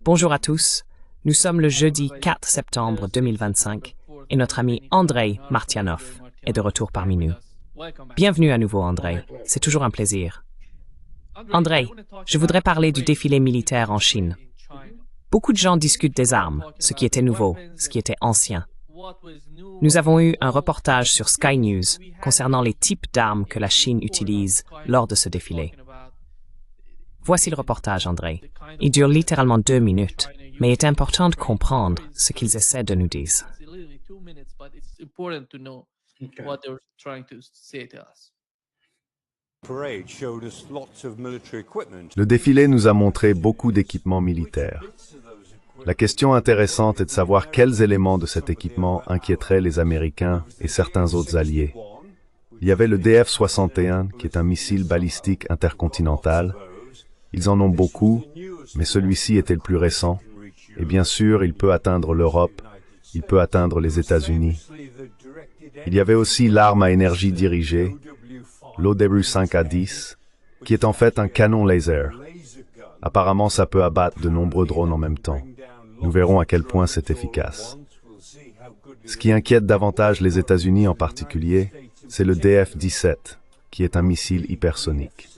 Bonjour à tous, nous sommes le jeudi 4 septembre 2025 et notre ami Andrei Martianov est de retour parmi nous. Bienvenue à nouveau Andrei, c'est toujours un plaisir. Andrei, je voudrais parler du défilé militaire en Chine. Beaucoup de gens discutent des armes, ce qui était nouveau, ce qui était ancien. Nous avons eu un reportage sur Sky News concernant les types d'armes que la Chine utilise lors de ce défilé. Voici le reportage, Andrei. Il dure littéralement 2 minutes, mais il est important de comprendre ce qu'ils essaient de nous dire. Le défilé nous a montré beaucoup d'équipements militaires. La question intéressante est de savoir quels éléments de cet équipement inquiéteraient les Américains et certains autres alliés. Il y avait le DF-61, qui est un missile balistique intercontinental. Ils en ont beaucoup, mais celui-ci était le plus récent. Et bien sûr, il peut atteindre l'Europe, il peut atteindre les États-Unis. Il y avait aussi l'arme à énergie dirigée, l'OW-5A10, qui est en fait un canon laser. Apparemment, ça peut abattre de nombreux drones en même temps. Nous verrons à quel point c'est efficace. Ce qui inquiète davantage les États-Unis en particulier, c'est le DF-17, qui est un missile hypersonique.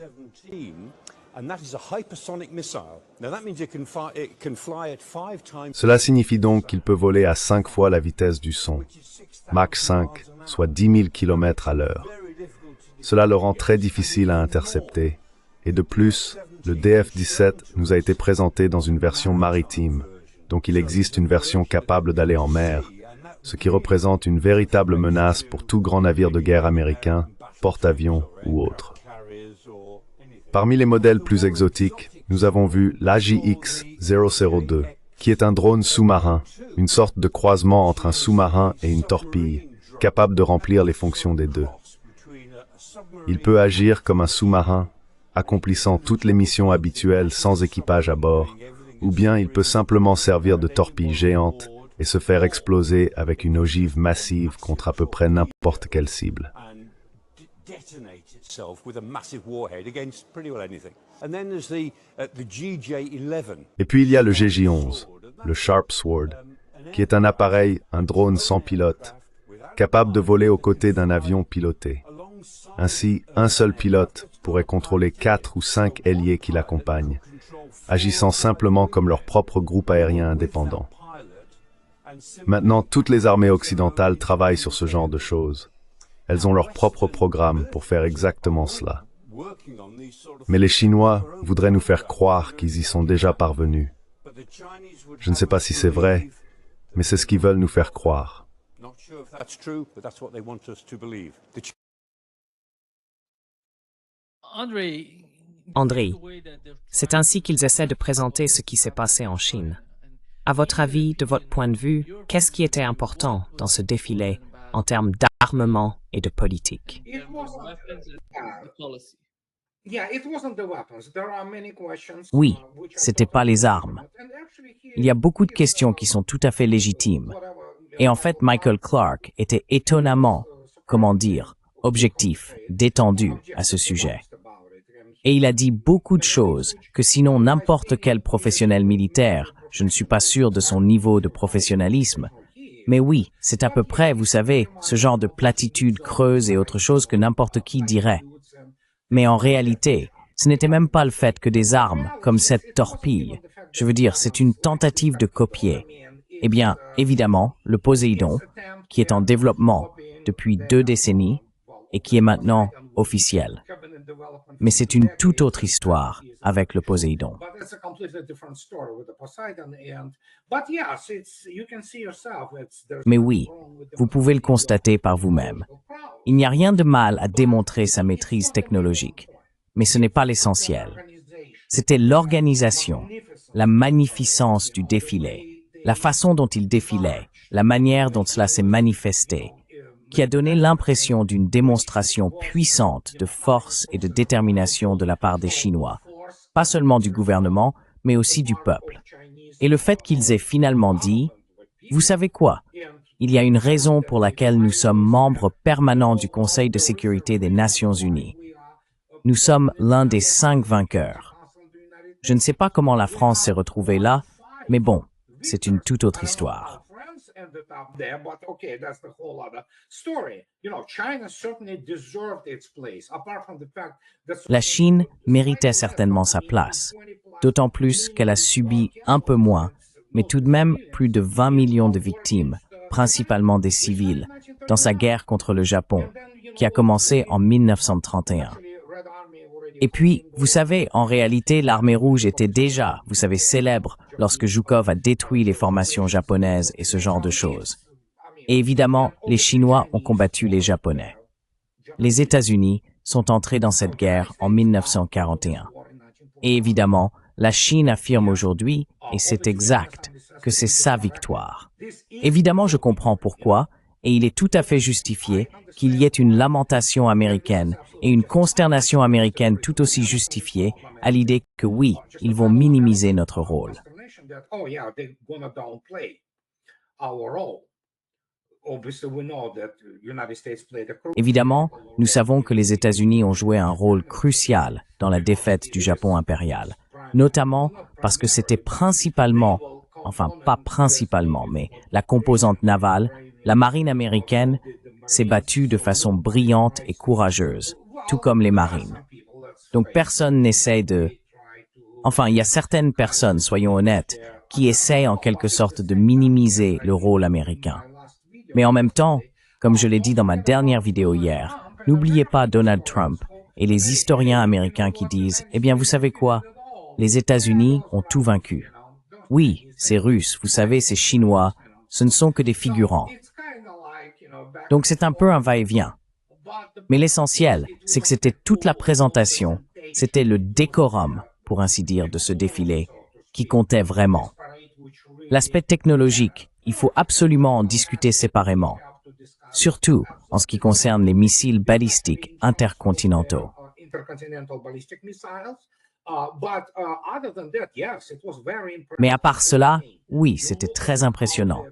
Cela signifie donc qu'il peut voler à 5 fois la vitesse du son, Mach 5, soit 10 000 km à l'heure. Cela le rend très difficile à intercepter, et de plus, le DF-17 nous a été présenté dans une version maritime, donc il existe une version capable d'aller en mer, ce qui représente une véritable menace pour tout grand navire de guerre américain, porte-avions ou autre. Parmi les modèles plus exotiques, nous avons vu l'AJX-002, qui est un drone sous-marin, une sorte de croisement entre un sous-marin et une torpille, capable de remplir les fonctions des deux. Il peut agir comme un sous-marin, accomplissant toutes les missions habituelles sans équipage à bord, ou bien il peut simplement servir de torpille géante et se faire exploser avec une ogive massive contre à peu près n'importe quelle cible. Et puis il y a le GJ-11, le Sharp Sword, qui est un appareil, un drone sans pilote, capable de voler aux côtés d'un avion piloté. Ainsi, un seul pilote pourrait contrôler 4 ou 5 ailiers qui l'accompagnent, agissant simplement comme leur propre groupe aérien indépendant. Maintenant, toutes les armées occidentales travaillent sur ce genre de choses. Elles ont leur propre programme pour faire exactement cela. Mais les Chinois voudraient nous faire croire qu'ils y sont déjà parvenus. Je ne sais pas si c'est vrai, mais c'est ce qu'ils veulent nous faire croire. Andrei, c'est ainsi qu'ils essaient de présenter ce qui s'est passé en Chine. À votre avis, de votre point de vue, qu'est-ce qui était important dans ce défilé en termes d'armement et de politique? Oui, c'était pas les armes. Il y a beaucoup de questions qui sont tout à fait légitimes. Et en fait, Michael Clark était étonnamment, comment dire, objectif, détendu à ce sujet. Et il a dit beaucoup de choses que sinon n'importe quel professionnel militaire, je ne suis pas sûr de son niveau de professionnalisme, mais oui, c'est à peu près, vous savez, ce genre de platitude creuse et autre chose que n'importe qui dirait. Mais en réalité, ce n'était même pas le fait que des armes, comme cette torpille, je veux dire, c'est une tentative de copier. Eh bien, évidemment, le Poséidon, qui est en développement depuis 2 décennies et qui est maintenant officiel. Mais c'est une toute autre histoire avec le Poséidon. Mais oui, vous pouvez le constater par vous-même. Il n'y a rien de mal à démontrer sa maîtrise technologique, mais ce n'est pas l'essentiel. C'était l'organisation, la magnificence du défilé, la façon dont il défilait, la manière dont cela s'est manifesté, qui a donné l'impression d'une démonstration puissante de force et de détermination de la part des Chinois, pas seulement du gouvernement, mais aussi du peuple. Et le fait qu'ils aient finalement dit, vous savez quoi? Il y a une raison pour laquelle nous sommes membres permanents du Conseil de sécurité des Nations Unies. Nous sommes l'un des 5 vainqueurs. Je ne sais pas comment la France s'est retrouvée là, Mais bon, c'est une toute autre histoire. La Chine méritait certainement sa place, d'autant plus qu'elle a subi un peu moins, mais tout de même plus de 20 millions de victimes, principalement des civils, dans sa guerre contre le Japon, qui a commencé en 1931. Et puis, vous savez, en réalité, l'armée rouge était déjà, vous savez, célèbre lorsque Zhukov a détruit les formations japonaises et ce genre de choses. Et évidemment, les Chinois ont combattu les Japonais. Les États-Unis sont entrés dans cette guerre en 1941. Et évidemment, la Chine affirme aujourd'hui, et c'est exact, que c'est sa victoire. Évidemment, je comprends pourquoi, et il est tout à fait justifié qu'il y ait une lamentation américaine et une consternation américaine tout aussi justifiée à l'idée que oui, ils vont minimiser notre rôle. Évidemment, nous savons que les États-Unis ont joué un rôle crucial dans la défaite du Japon impérial, notamment parce que c'était principalement, enfin pas principalement, mais la composante navale, la marine américaine s'est battue de façon brillante et courageuse, tout comme les marines. Donc personne n'essaie de... Enfin, il y a certaines personnes, soyons honnêtes, qui essayent en quelque sorte de minimiser le rôle américain. Mais en même temps, comme je l'ai dit dans ma dernière vidéo hier, n'oubliez pas Donald Trump et les historiens américains qui disent « Eh bien, vous savez quoi? Les États-Unis ont tout vaincu. Oui, c'est russe, vous savez, c'est chinois, ce ne sont que des figurants. » Donc c'est un peu un va-et-vient. Mais l'essentiel, c'est que c'était toute la présentation, c'était le décorum, pour ainsi dire, de ce défilé, qui comptait vraiment. L'aspect technologique, il faut absolument en discuter séparément, surtout en ce qui concerne les missiles balistiques intercontinentaux. Mais à part cela, oui, c'était très impressionnant.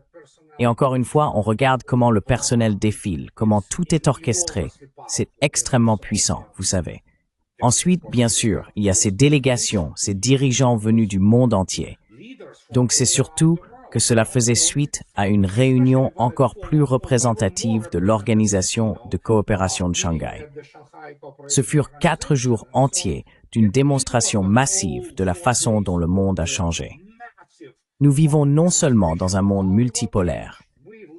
Et encore une fois, on regarde comment le personnel défile, comment tout est orchestré. C'est extrêmement puissant, vous savez. Ensuite, bien sûr, il y a ces délégations, ces dirigeants venus du monde entier. Donc c'est surtout que cela faisait suite à une réunion encore plus représentative de l'Organisation de coopération de Shanghai. Ce furent 4 jours entiers d'une démonstration massive de la façon dont le monde a changé. Nous vivons non seulement dans un monde multipolaire,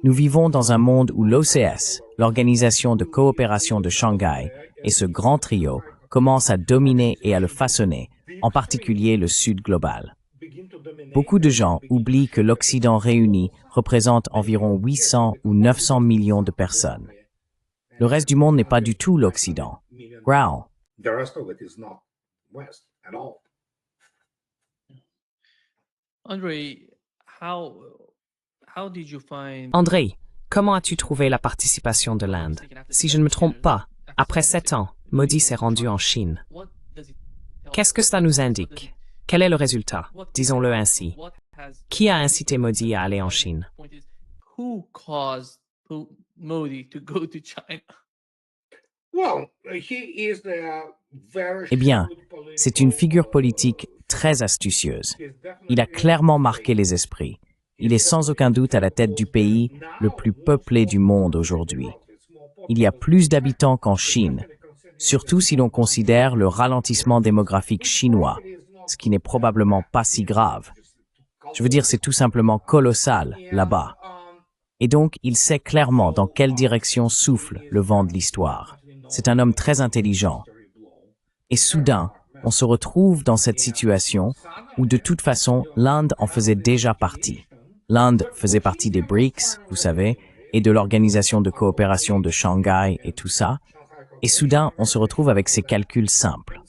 nous vivons dans un monde où l'OCS, l'Organisation de coopération de Shanghai, et ce grand trio commencent à dominer et à le façonner, en particulier le Sud global. Beaucoup de gens oublient que l'Occident réuni représente environ 800 ou 900 millions de personnes. Le reste du monde n'est pas du tout l'Occident. Growl. André, comment as-tu trouvé la participation de l'Inde? Si je ne me trompe pas, après 7 ans, Modi s'est rendu en Chine. Qu'est-ce que cela nous indique? Quel est le résultat? Disons-le ainsi. Qui a incité Modi à aller en Chine? Eh bien, c'est une figure politique très astucieuse. Il a clairement marqué les esprits. Il est sans aucun doute à la tête du pays le plus peuplé du monde aujourd'hui. Il y a plus d'habitants qu'en Chine, surtout si l'on considère le ralentissement démographique chinois, ce qui n'est probablement pas si grave. Je veux dire, c'est tout simplement colossal là-bas. Et donc, il sait clairement dans quelle direction souffle le vent de l'histoire. C'est un homme très intelligent. Et soudain, on se retrouve dans cette situation où de toute façon, l'Inde en faisait déjà partie. L'Inde faisait partie des BRICS, vous savez, et de l'Organisation de coopération de Shanghai et tout ça. Et soudain, on se retrouve avec ces calculs simples.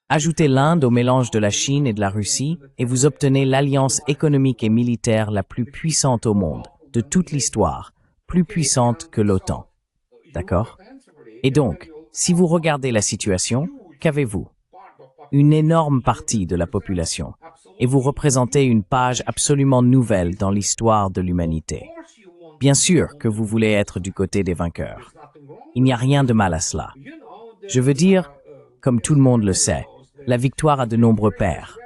Ajoutez l'Inde au mélange de la Chine et de la Russie et vous obtenez l'alliance économique et militaire la plus puissante au monde, de toute l'histoire, plus puissante que l'OTAN. D'accord? Et donc, si vous regardez la situation, qu'avez-vous? Une énorme partie de la population, et vous représentez une page absolument nouvelle dans l'histoire de l'humanité. Bien sûr que vous voulez être du côté des vainqueurs. Il n'y a rien de mal à cela. Je veux dire, comme tout le monde le sait, la victoire a de nombreux pères.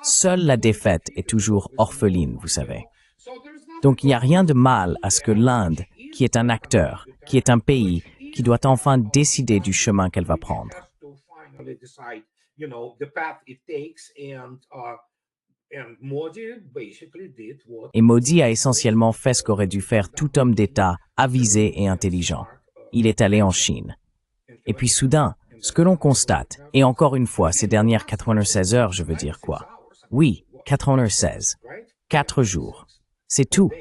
Seule la défaite est toujours orpheline, vous savez. Donc il n'y a rien de mal à ce que l'Inde, qui est un acteur, qui est un pays, qui doit enfin décider du chemin qu'elle va prendre. Et Modi a essentiellement fait ce qu'aurait dû faire tout homme d'État avisé et intelligent. Il est allé en Chine. Et puis soudain, ce que l'on constate, et encore une fois, ces dernières 96 heures, je veux dire quoi? Oui, 96. 4 jours. C'est tout.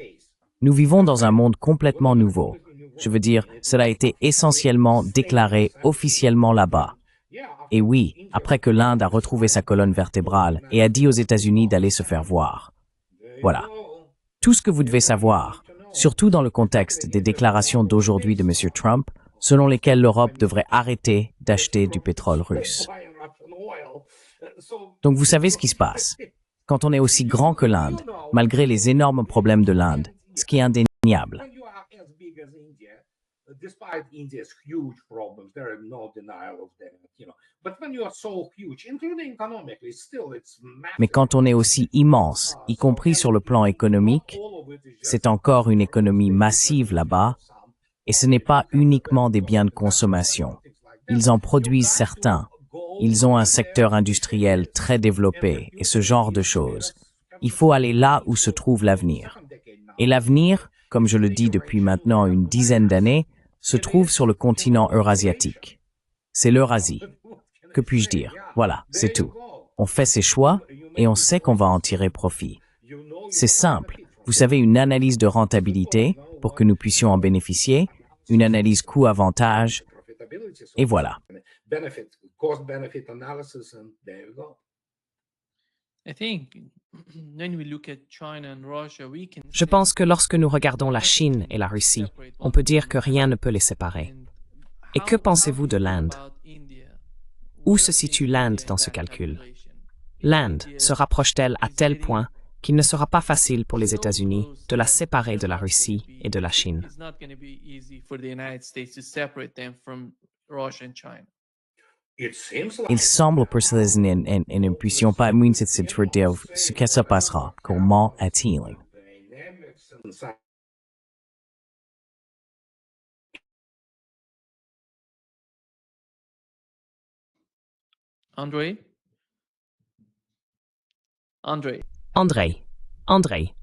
Nous vivons dans un monde complètement nouveau. Je veux dire, cela a été essentiellement déclaré officiellement là-bas. Et oui, après que l'Inde a retrouvé sa colonne vertébrale et a dit aux États-Unis d'aller se faire voir. Voilà. Tout ce que vous devez savoir, surtout dans le contexte des déclarations d'aujourd'hui de M. Trump, selon lesquelles l'Europe devrait arrêter d'acheter du pétrole russe. Donc vous savez ce qui se passe. Quand on est aussi grand que l'Inde, malgré les énormes problèmes de l'Inde, ce qui est indéniable. Mais quand on est aussi immense, y compris sur le plan économique, c'est encore une économie massive là-bas, et ce n'est pas uniquement des biens de consommation. Ils en produisent certains. Ils ont un secteur industriel très développé et ce genre de choses. Il faut aller là où se trouve l'avenir. Et l'avenir, comme je le dis depuis maintenant une dizaine d'années, se trouve sur le continent eurasiatique. C'est l'Eurasie. Que puis-je dire? Voilà, c'est tout. On fait ses choix et on sait qu'on va en tirer profit. C'est simple. Vous savez, une analyse de rentabilité pour que nous puissions en bénéficier, une analyse coût-avantage, et voilà. Je pense que lorsque nous regardons la Chine et la Russie, on peut dire que rien ne peut les séparer. Et que pensez-vous de l'Inde? Où se situe l'Inde dans ce calcul? L'Inde se rapproche-t-elle à tel point qu'il ne sera pas facile pour les États-Unis de la séparer de la Russie et de la Chine? Il semble pour cela et ne puissions pas dire ce que ça passera. Comment est-il? André,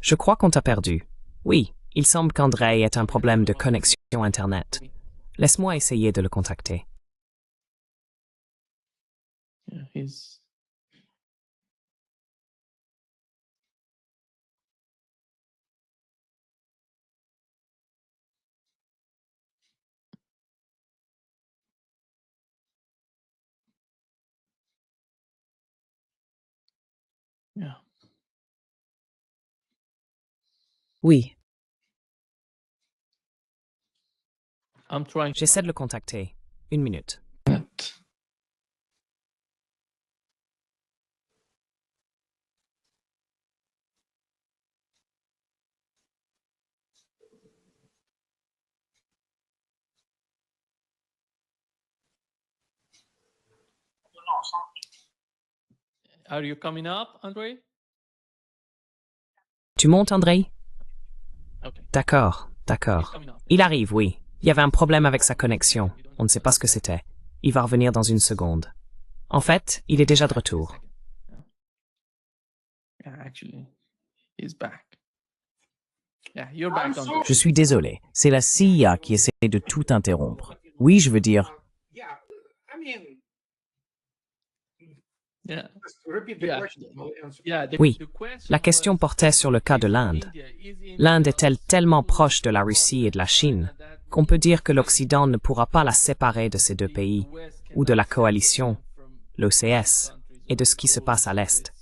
je crois qu'on t'a perdu. Oui, il semble qu'André ait un problème de connexion Internet. Laisse-moi essayer de le contacter. Oui, j'essaie de le contacter. Une minute. Are you coming up, André? Tu montes, André? Okay. D'accord. Il arrive, oui. Il y avait un problème avec sa connexion. On ne sait pas ce que c'était. Il va revenir dans une seconde. En fait, il est déjà de retour. Je suis désolé. C'est la CIA qui essaie de tout interrompre. Oui, je veux dire... Oui, la question portait sur le cas de l'Inde. L'Inde est-elle tellement proche de la Russie et de la Chine qu'on peut dire que l'Occident ne pourra pas la séparer de ces deux pays, ou de la coalition, l'OCS, et de ce qui se passe à l'Est.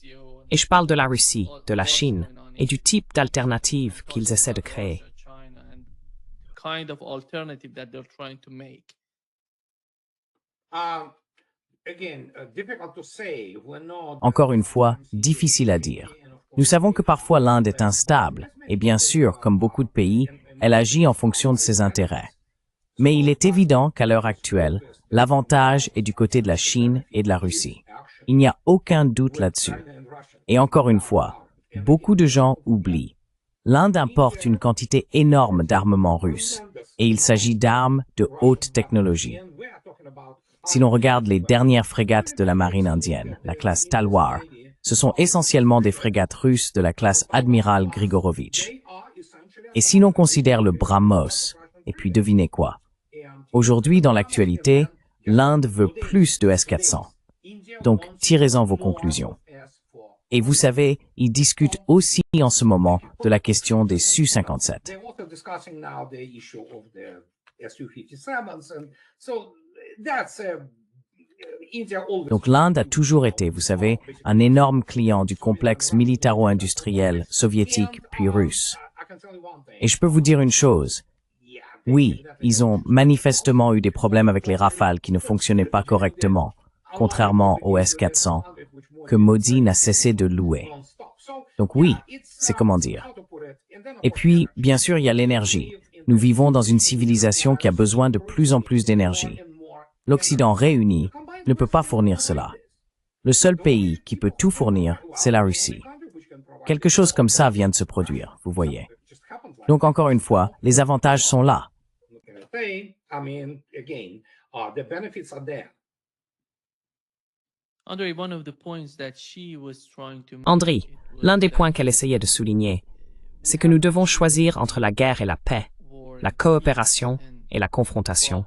Et je parle de la Russie, de la Chine, et du type d'alternative qu'ils essaient de créer. Encore une fois, difficile à dire. Nous savons que parfois l'Inde est instable, et bien sûr, comme beaucoup de pays, elle agit en fonction de ses intérêts. Mais il est évident qu'à l'heure actuelle, L'avantage est du côté de la Chine et de la Russie. Il n'y a aucun doute là-dessus. Et encore une fois, beaucoup de gens oublient. L'Inde importe une quantité énorme d'armement russe, et il s'agit d'armes de haute technologie. Si l'on regarde les dernières frégates de la marine indienne, la classe Talwar, ce sont essentiellement des frégates russes de la classe Admiral Grigorovitch. Et si l'on considère le BrahMos, et puis devinez quoi? Aujourd'hui, dans l'actualité, l'Inde veut plus de S-400. Donc, tirez-en vos conclusions. Et vous savez, ils discutent aussi en ce moment de la question des Su-57. Donc l'Inde a toujours été, vous savez, un énorme client du complexe militaro-industriel soviétique puis russe. Et je peux vous dire une chose. Oui, ils ont manifestement eu des problèmes avec les Rafales qui ne fonctionnaient pas correctement, contrairement au S-400, que Modi n'a cessé de louer. Donc oui, c'est comment dire. Et puis, bien sûr, il y a l'énergie. Nous vivons dans une civilisation qui a besoin de plus en plus d'énergie. L'Occident réuni ne peut pas fournir cela. Le seul pays qui peut tout fournir, c'est la Russie. Quelque chose comme ça vient de se produire, vous voyez. Donc encore une fois, les avantages sont là. André, l'un des points qu'elle essayait de souligner, c'est que nous devons choisir entre la guerre et la paix, la coopération et la confrontation,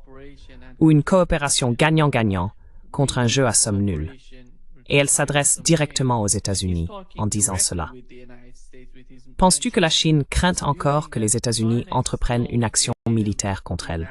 ou une coopération gagnant-gagnant contre un jeu à somme nulle. Et elle s'adresse directement aux États-Unis en disant cela. Penses-tu que la Chine craint encore que les États-Unis entreprennent une action militaire contre elle?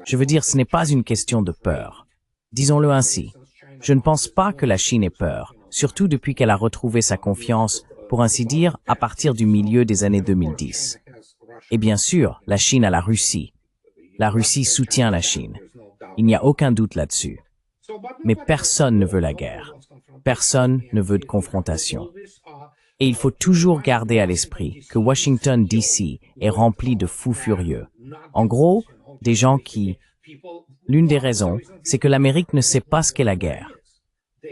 Je veux dire, ce n'est pas une question de peur. Disons-le ainsi. Je ne pense pas que la Chine ait peur, surtout depuis qu'elle a retrouvé sa confiance, pour ainsi dire, à partir du milieu des années 2010. Et bien sûr, la Chine a la Russie. La Russie soutient la Chine. Il n'y a aucun doute là-dessus. Mais personne ne veut la guerre. Personne ne veut de confrontation. Et il faut toujours garder à l'esprit que Washington, D.C. est rempli de fous furieux. En gros, des gens qui... L'une des raisons, c'est que l'Amérique ne sait pas ce qu'est la guerre.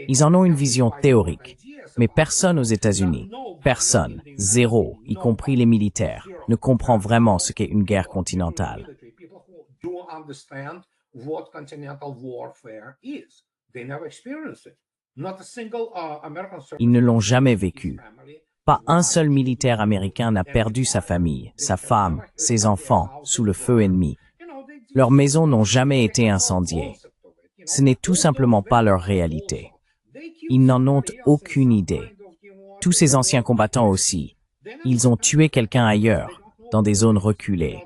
Ils en ont une vision théorique. Mais personne aux États-Unis, personne, zéro, y compris les militaires, ne comprend vraiment ce qu'est une guerre continentale. Ils ne l'ont jamais vécu. Pas un seul militaire américain n'a perdu sa famille, sa femme, ses enfants, sous le feu ennemi. Leurs maisons n'ont jamais été incendiées. Ce n'est tout simplement pas leur réalité. Ils n'en ont aucune idée. Tous ces anciens combattants aussi. Ils ont tué quelqu'un ailleurs, dans des zones reculées.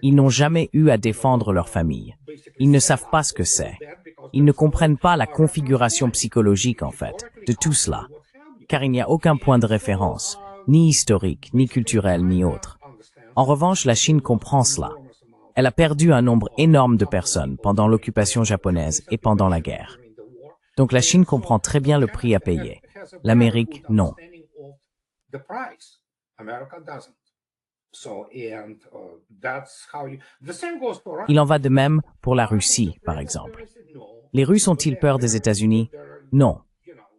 Ils n'ont jamais eu à défendre leur famille. Ils ne savent pas ce que c'est. Ils ne comprennent pas la configuration psychologique, en fait, de tout cela. Car il n'y a aucun point de référence, ni historique, ni culturel, ni autre. En revanche, la Chine comprend cela. Elle a perdu un nombre énorme de personnes pendant l'occupation japonaise et pendant la guerre. Donc la Chine comprend très bien le prix à payer. L'Amérique, non. Il en va de même pour la Russie, par exemple. Les Russes ont-ils peur des États-Unis? Non.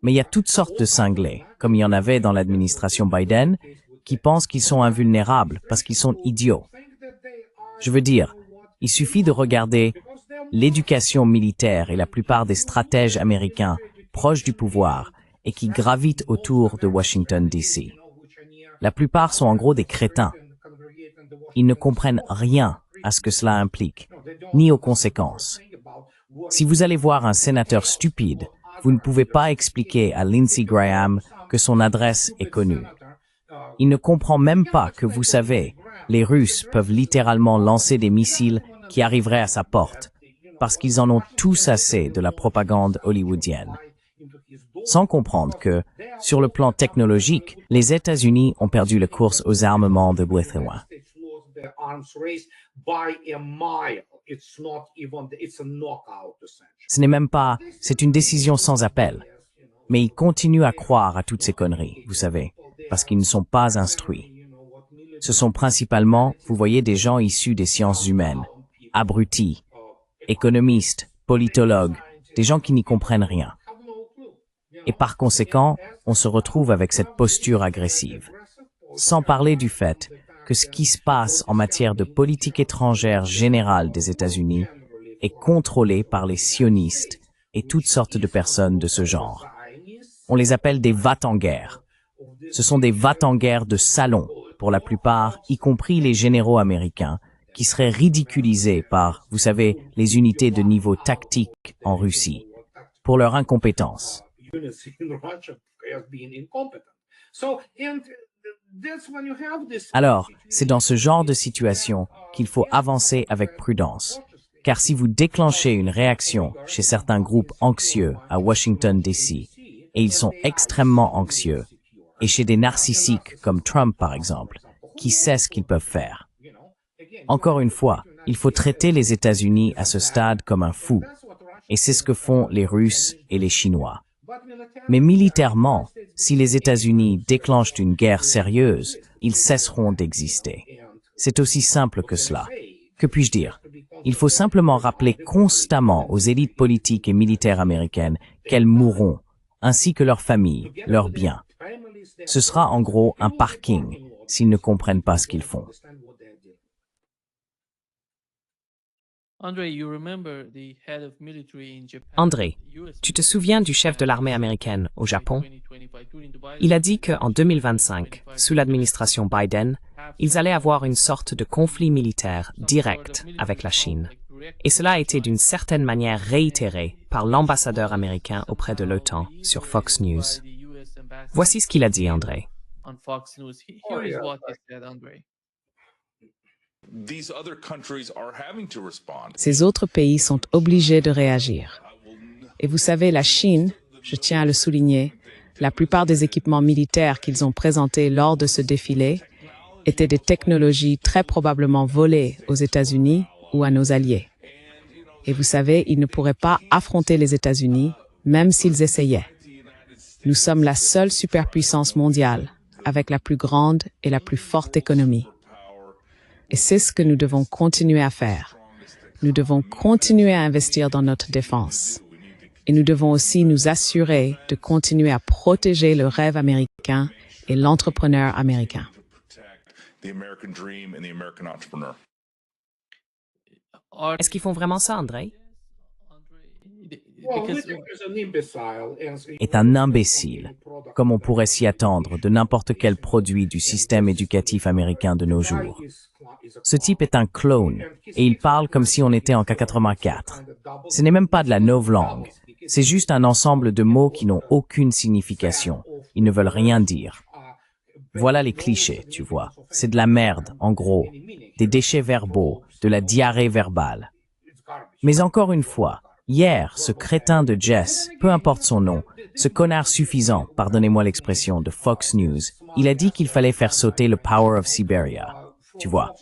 Mais il y a toutes sortes de cinglés, comme il y en avait dans l'administration Biden, qui pensent qu'ils sont invulnérables parce qu'ils sont idiots. Je veux dire, il suffit de regarder l'éducation militaire et la plupart des stratèges américains proches du pouvoir et qui gravitent autour de Washington, D.C. La plupart sont en gros des crétins. Ils ne comprennent rien à ce que cela implique, ni aux conséquences. Si vous allez voir un sénateur stupide, vous ne pouvez pas expliquer à Lindsey Graham que son adresse est connue. Il ne comprend même pas que, vous savez, les Russes peuvent littéralement lancer des missiles qui arriveraient à sa porte, parce qu'ils en ont tous assez de la propagande hollywoodienne. Sans comprendre que, sur le plan technologique, les États-Unis ont perdu la course aux armements de loin. Ce n'est même pas, c'est une décision sans appel. Mais ils continuent à croire à toutes ces conneries, vous savez. parce qu'ils ne sont pas instruits. Ce sont principalement, vous voyez, des gens issus des sciences humaines, abrutis, économistes, politologues, des gens qui n'y comprennent rien. Et par conséquent, on se retrouve avec cette posture agressive. Sans parler du fait que ce qui se passe en matière de politique étrangère générale des États-Unis est contrôlé par les sionistes et toutes sortes de personnes de ce genre. On les appelle des va-t-en-guerre. Ce sont des va-t-en-guerre de salon, pour la plupart, y compris les généraux américains, qui seraient ridiculisés par, vous savez, les unités de niveau tactique en Russie, pour leur incompétence. Alors, c'est dans ce genre de situation qu'il faut avancer avec prudence, car si vous déclenchez une réaction chez certains groupes anxieux à Washington, D.C., et ils sont extrêmement anxieux, et chez des narcissiques comme Trump par exemple, qui sait ce qu'ils peuvent faire. Encore une fois, il faut traiter les États-Unis à ce stade comme un fou, et c'est ce que font les Russes et les Chinois. Mais militairement, si les États-Unis déclenchent une guerre sérieuse, ils cesseront d'exister. C'est aussi simple que cela. Que puis-je dire? Il faut simplement rappeler constamment aux élites politiques et militaires américaines qu'elles mourront, ainsi que leurs familles, leurs biens. Ce sera en gros un parking s'ils ne comprennent pas ce qu'ils font. André, tu te souviens du chef de l'armée américaine au Japon? Il a dit qu'en 2025, sous l'administration Biden, ils allaient avoir une sorte de conflit militaire direct avec la Chine. Et cela a été d'une certaine manière réitéré par l'ambassadeur américain auprès de l'OTAN sur Fox News. Voici ce qu'il a dit, André. Ces autres pays sont obligés de réagir. Et vous savez, la Chine, je tiens à le souligner, la plupart des équipements militaires qu'ils ont présentés lors de ce défilé étaient des technologies très probablement volées aux États-Unis ou à nos alliés. Et vous savez, ils ne pourraient pas affronter les États-Unis, même s'ils essayaient. Nous sommes la seule superpuissance mondiale, avec la plus grande et la plus forte économie. Et c'est ce que nous devons continuer à faire. Nous devons continuer à investir dans notre défense. Et nous devons aussi nous assurer de continuer à protéger le rêve américain et l'entrepreneur américain. Est-ce qu'ils font vraiment ça, André? Est un imbécile, comme on pourrait s'y attendre de n'importe quel produit du système éducatif américain de nos jours. Ce type est un clone, et il parle comme si on était en K84. Ce n'est même pas de la novlangue, c'est juste un ensemble de mots qui n'ont aucune signification. Ils ne veulent rien dire. Voilà les clichés, tu vois. C'est de la merde, en gros. Des déchets verbaux, de la diarrhée verbale. Mais encore une fois, hier, ce crétin de Jess, peu importe son nom, ce connard suffisant, pardonnez-moi l'expression, de Fox News, il a dit qu'il fallait faire sauter le Power of Siberia. Tu vois.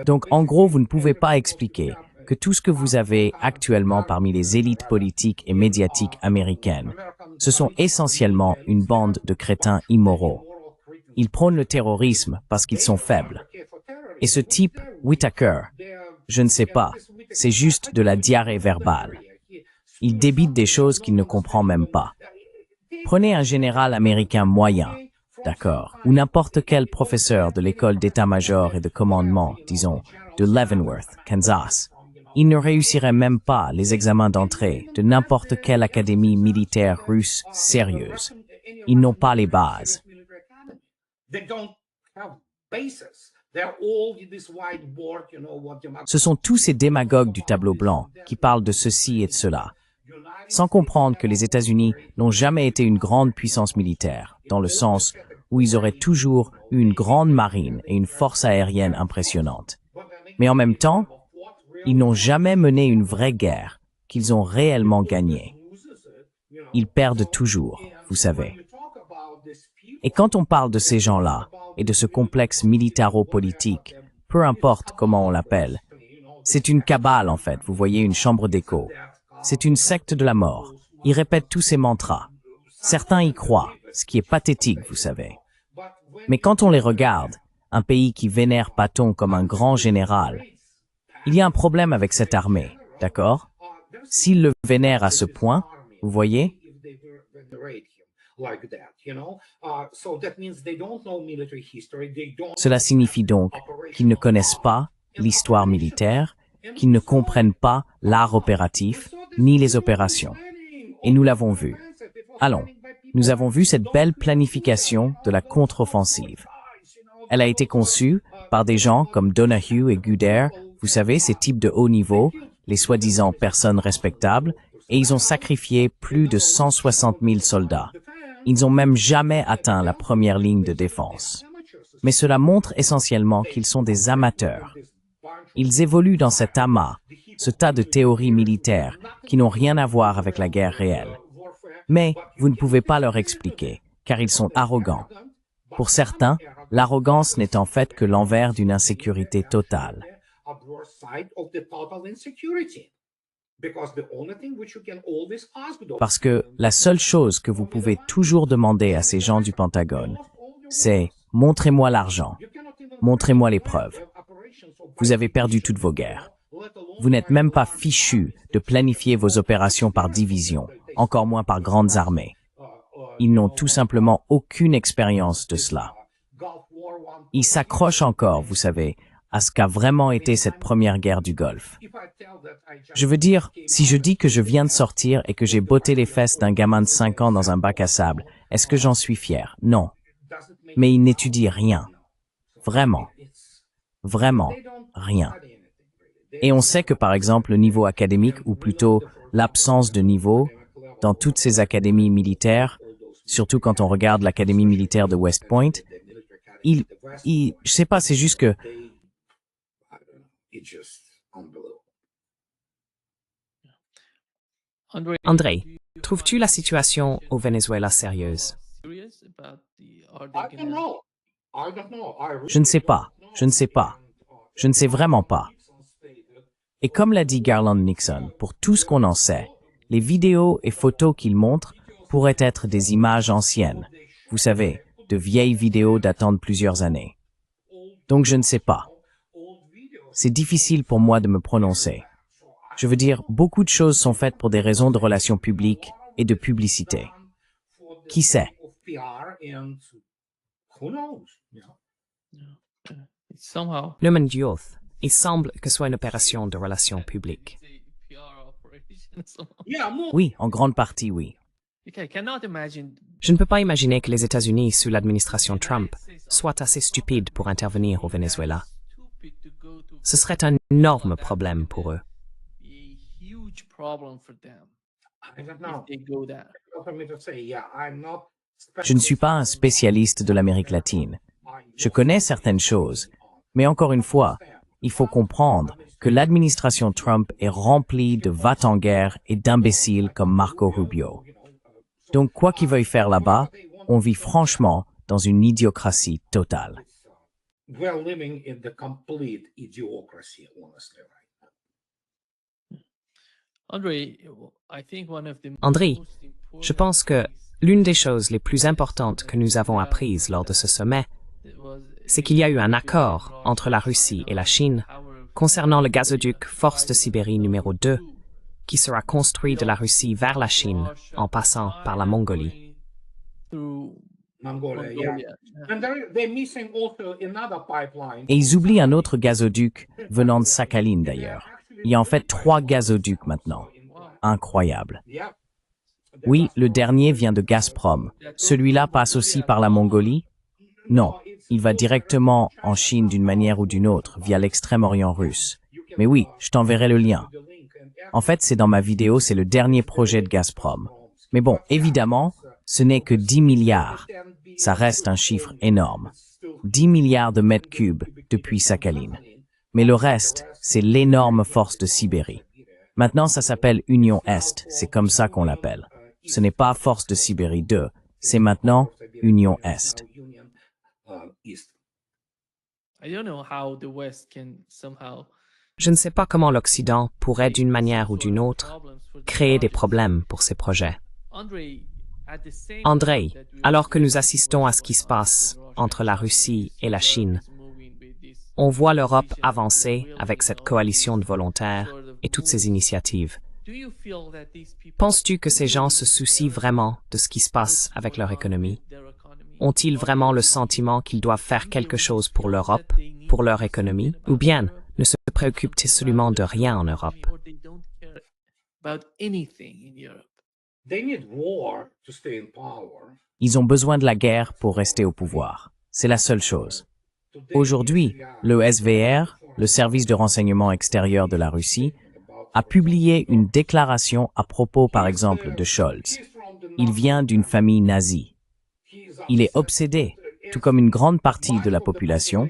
Donc, en gros, vous ne pouvez pas expliquer que tout ce que vous avez actuellement parmi les élites politiques et médiatiques américaines, ce sont essentiellement une bande de crétins immoraux. Ils prônent le terrorisme parce qu'ils sont faibles. Et ce type, Whitaker, je ne sais pas, c'est juste de la diarrhée verbale. Il débite des choses qu'il ne comprend même pas. Prenez un général américain moyen, d'accord, ou n'importe quel professeur de l'école d'état-major et de commandement, disons, de Leavenworth, Kansas. Il ne réussirait même pas les examens d'entrée de n'importe quelle académie militaire russe sérieuse. Ils n'ont pas les bases. Ce sont tous ces démagogues du tableau blanc qui parlent de ceci et de cela, sans comprendre que les États-Unis n'ont jamais été une grande puissance militaire, dans le sens où ils auraient toujours eu une grande marine et une force aérienne impressionnante. Mais en même temps, ils n'ont jamais mené une vraie guerre qu'ils ont réellement gagnée. Ils perdent toujours, vous savez. Et quand on parle de ces gens-là, et de ce complexe militaro-politique, peu importe comment on l'appelle, c'est une cabale en fait, vous voyez, une chambre d'écho. C'est une secte de la mort. Ils répètent tous ces mantras. Certains y croient, ce qui est pathétique, vous savez. Mais quand on les regarde, un pays qui vénère Patton comme un grand général, il y a un problème avec cette armée, d'accord? S'ils le vénèrent à ce point, vous voyez? Cela signifie donc qu'ils ne connaissent pas l'histoire militaire, qu'ils ne comprennent pas l'art opératif, ni les opérations. Et nous l'avons vu. Allons, nous avons vu cette belle planification de la contre-offensive. Elle a été conçue par des gens comme Donahue et Guder, vous savez, ces types de haut niveau, les soi-disant personnes respectables, et ils ont sacrifié plus de 160 000 soldats. Ils n'ont même jamais atteint la première ligne de défense. Mais cela montre essentiellement qu'ils sont des amateurs. Ils évoluent dans cet amas, ce tas de théories militaires qui n'ont rien à voir avec la guerre réelle. Mais vous ne pouvez pas leur expliquer, car ils sont arrogants. Pour certains, l'arrogance n'est en fait que l'envers d'une insécurité totale. Parce que la seule chose que vous pouvez toujours demander à ces gens du Pentagone, c'est « montrez-moi l'argent, montrez-moi les preuves ». Vous avez perdu toutes vos guerres. Vous n'êtes même pas fichu de planifier vos opérations par division, encore moins par grandes armées. Ils n'ont tout simplement aucune expérience de cela. Ils s'accrochent encore, vous savez, à ce qu'a vraiment été cette première guerre du Golfe. Je veux dire, si je dis que je viens de sortir et que j'ai botté les fesses d'un gamin de 5 ans dans un bac à sable, est-ce que j'en suis fier? Non. Mais ils n'étudient rien. Vraiment. Vraiment. Rien. Et on sait que, par exemple, le niveau académique, ou plutôt l'absence de niveau, dans toutes ces académies militaires, surtout quand on regarde l'académie militaire de West Point, je sais pas, c'est juste que André, trouves-tu la situation au Venezuela sérieuse? je ne sais pas, je ne sais pas, je ne sais vraiment pas. Et comme l'a dit Garland Nixon, pour tout ce qu'on en sait, les vidéos et photos qu'il montre pourraient être des images anciennes. Vous savez, de vieilles vidéos datant de plusieurs années. Donc je ne sais pas. C'est difficile pour moi de me prononcer. Je veux dire, beaucoup de choses sont faites pour des raisons de relations publiques et de publicité. Qui sait? Newman Youth, il semble que ce soit une opération de relations publiques. Oui, en grande partie, oui. Je ne peux pas imaginer que les États-Unis, sous l'administration Trump, soient assez stupides pour intervenir au Venezuela. Ce serait un énorme problème pour eux. Je ne suis pas un spécialiste de l'Amérique latine. Je connais certaines choses, mais encore une fois, il faut comprendre que l'administration Trump est remplie de va-t-en-guerre et d'imbéciles comme Marco Rubio. Donc, quoi qu'ils veuillent faire là-bas, on vit franchement dans une idiocratie totale. André, je pense que l'une des choses les plus importantes que nous avons apprises lors de ce sommet, c'est qu'il y a eu un accord entre la Russie et la Chine concernant le gazoduc Force de Sibérie numéro 2, qui sera construit de la Russie vers la Chine en passant par la Mongolie. Et ils oublient un autre gazoduc venant de Sakhaline d'ailleurs. Il y a en fait 3 gazoducs maintenant. Incroyable. Oui, le dernier vient de Gazprom. Celui-là passe aussi par la Mongolie? Non, il va directement en Chine d'une manière ou d'une autre, via l'extrême-orient russe. Mais oui, je t'enverrai le lien. En fait, c'est dans ma vidéo, c'est le dernier projet de Gazprom. Mais bon, évidemment, ce n'est que 10 milliards. Ça reste un chiffre énorme. 10 milliards de mètres cubes depuis Sakhaline. Mais le reste, c'est l'énorme force de Sibérie. Maintenant, ça s'appelle Union Est, c'est comme ça qu'on l'appelle. Ce n'est pas Force de Sibérie 2, c'est maintenant Union Est. Je ne sais pas comment l'Occident pourrait, d'une manière ou d'une autre, créer des problèmes pour ces projets. Andrei, alors que nous assistons à ce qui se passe entre la Russie et la Chine, on voit l'Europe avancer avec cette coalition de volontaires et toutes ces initiatives. Penses-tu que ces gens se soucient vraiment de ce qui se passe avec leur économie? Ont-ils vraiment le sentiment qu'ils doivent faire quelque chose pour l'Europe, pour leur économie, ou bien ne se préoccupent absolument de rien en Europe? Ils ont besoin de la guerre pour rester au pouvoir. C'est la seule chose. Aujourd'hui, le SVR, le service de renseignement extérieur de la Russie, a publié une déclaration à propos, par exemple, de Scholz. Il vient d'une famille nazie. Il est obsédé, tout comme une grande partie de la population,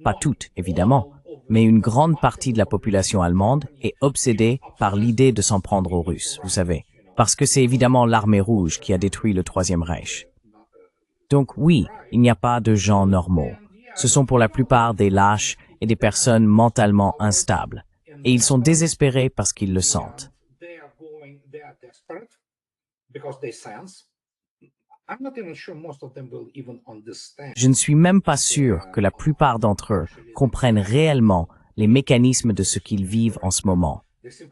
pas toute, évidemment, mais une grande partie de la population allemande est obsédée par l'idée de s'en prendre aux Russes, vous savez, parce que c'est évidemment l'armée rouge qui a détruit le Troisième Reich. Donc oui, il n'y a pas de gens normaux. Ce sont pour la plupart des lâches et des personnes mentalement instables. Et ils sont désespérés parce qu'ils le sentent. Je ne suis même pas sûr que la plupart d'entre eux comprennent réellement les mécanismes de ce qu'ils vivent en ce moment.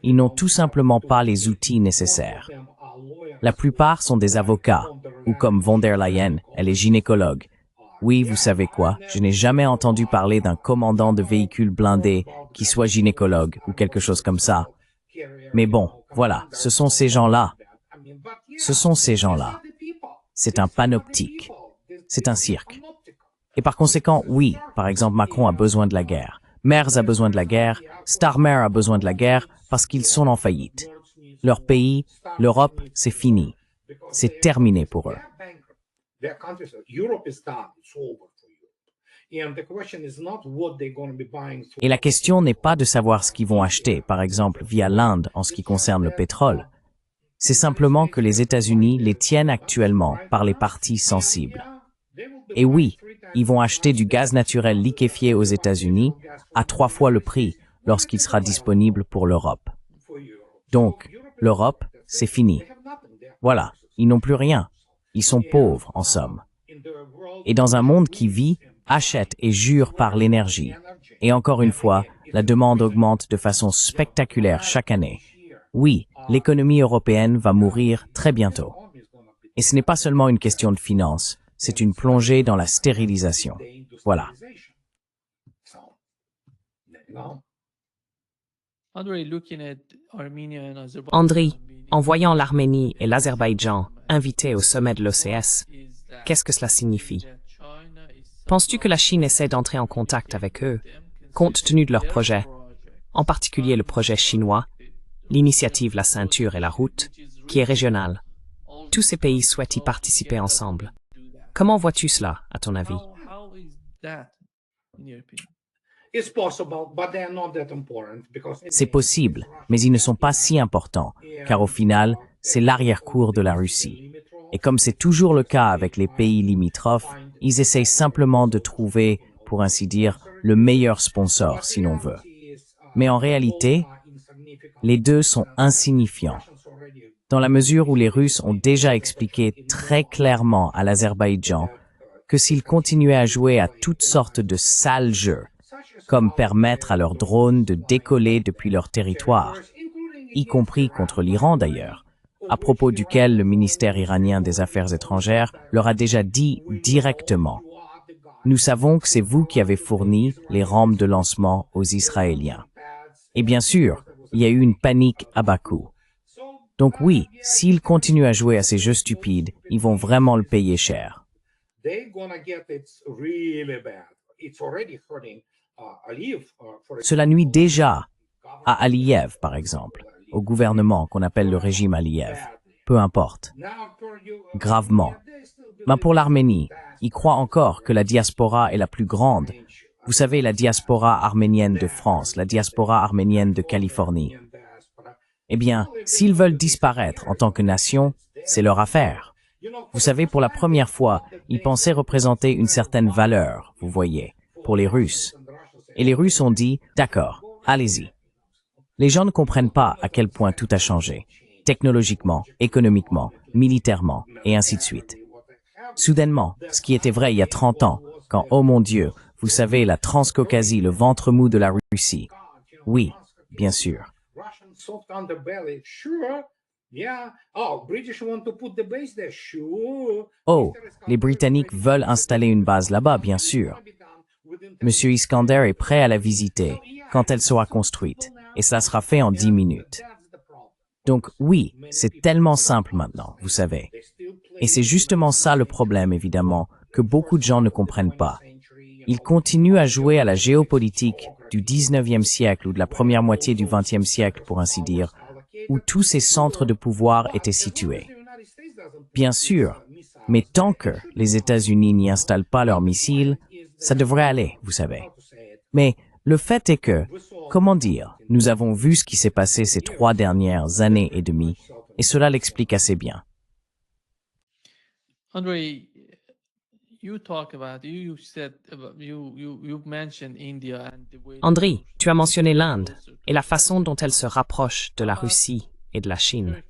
Ils n'ont tout simplement pas les outils nécessaires. La plupart sont des avocats, ou comme von der Leyen, elle est gynécologue. Oui, vous savez quoi, je n'ai jamais entendu parler d'un commandant de véhicule blindé qui soit gynécologue ou quelque chose comme ça. Mais bon, voilà, ce sont ces gens-là. Ce sont ces gens-là. C'est un panoptique. C'est un cirque. Et par conséquent, oui, par exemple, Macron a besoin de la guerre. Merz a besoin de la guerre. Starmer a besoin de la guerre parce qu'ils sont en faillite. Leur pays, l'Europe, c'est fini. C'est terminé pour eux. Et la question n'est pas de savoir ce qu'ils vont acheter, par exemple, via l'Inde en ce qui concerne le pétrole. C'est simplement que les États-Unis les tiennent actuellement par les parties sensibles. Et oui, ils vont acheter du gaz naturel liquéfié aux États-Unis à 3 fois le prix lorsqu'il sera disponible pour l'Europe. Donc, l'Europe, c'est fini. Voilà, ils n'ont plus rien. Ils sont pauvres, en somme. Et dans un monde qui vit, achète et jure par l'énergie. Et encore une fois, la demande augmente de façon spectaculaire chaque année. Oui, l'économie européenne va mourir très bientôt. Et ce n'est pas seulement une question de finances, c'est une plongée dans la stérilisation. Voilà. Andrei, en voyant l'Arménie et l'Azerbaïdjan invités au sommet de l'OCS, qu'est-ce que cela signifie? Penses-tu que la Chine essaie d'entrer en contact avec eux, compte tenu de leurs projets, en particulier le projet chinois, l'initiative La Ceinture et la Route, qui est régionale? Tous ces pays souhaitent y participer ensemble. Comment vois-tu cela, à ton avis? C'est possible, mais ils ne sont pas si importants, car au final, c'est l'arrière-cour de la Russie. Et comme c'est toujours le cas avec les pays limitrophes, ils essayent simplement de trouver, pour ainsi dire, le meilleur sponsor, si l'on veut. Mais en réalité, les deux sont insignifiants, dans la mesure où les Russes ont déjà expliqué très clairement à l'Azerbaïdjan que s'ils continuaient à jouer à toutes sortes de sales jeux, comme permettre à leurs drones de décoller depuis leur territoire, y compris contre l'Iran d'ailleurs, à propos duquel le ministère iranien des Affaires étrangères leur a déjà dit directement « Nous savons que c'est vous qui avez fourni les rampes de lancement aux Israéliens. » Et bien sûr, il y a eu une panique à Bakou. Donc oui, s'ils continuent à jouer à ces jeux stupides, ils vont vraiment le payer cher. Cela nuit déjà à Aliyev, par exemple, au gouvernement qu'on appelle le régime Aliyev. Peu importe. Gravement. Mais pour l'Arménie, ils croient encore que la diaspora est la plus grande. Vous savez, la diaspora arménienne de France, la diaspora arménienne de Californie. Eh bien, s'ils veulent disparaître en tant que nation, c'est leur affaire. Vous savez, pour la première fois, ils pensaient représenter une certaine valeur, vous voyez, pour les Russes. Et les Russes ont dit, d'accord, Allez-y. Les gens ne comprennent pas à quel point tout a changé, technologiquement, économiquement, militairement, et ainsi de suite. Soudainement, ce qui était vrai il y a 30 ans, quand, oh mon Dieu, vous savez, la Transcaucasie, le ventre mou de la Russie. Oui, bien sûr. Oh, les Britanniques veulent installer une base là-bas, bien sûr. Monsieur Iskander est prêt à la visiter quand elle sera construite, et cela sera fait en 10 minutes. Donc oui, c'est tellement simple maintenant, vous savez. Et c'est justement ça le problème, évidemment, que beaucoup de gens ne comprennent pas. Ils continuent à jouer à la géopolitique du 19e siècle ou de la première moitié du 20e siècle, pour ainsi dire, où tous ces centres de pouvoir étaient situés. Bien sûr, mais tant que les États-Unis n'y installent pas leurs missiles, ça devrait aller, vous savez. Mais le fait est que, comment dire, nous avons vu ce qui s'est passé ces 3 dernières années et demie, et cela l'explique assez bien. Andre, you talk about you said about you mentioned India and the way André, tu as mentionné l'Inde et la façon dont elle se rapproche de la Russie et de la Chine.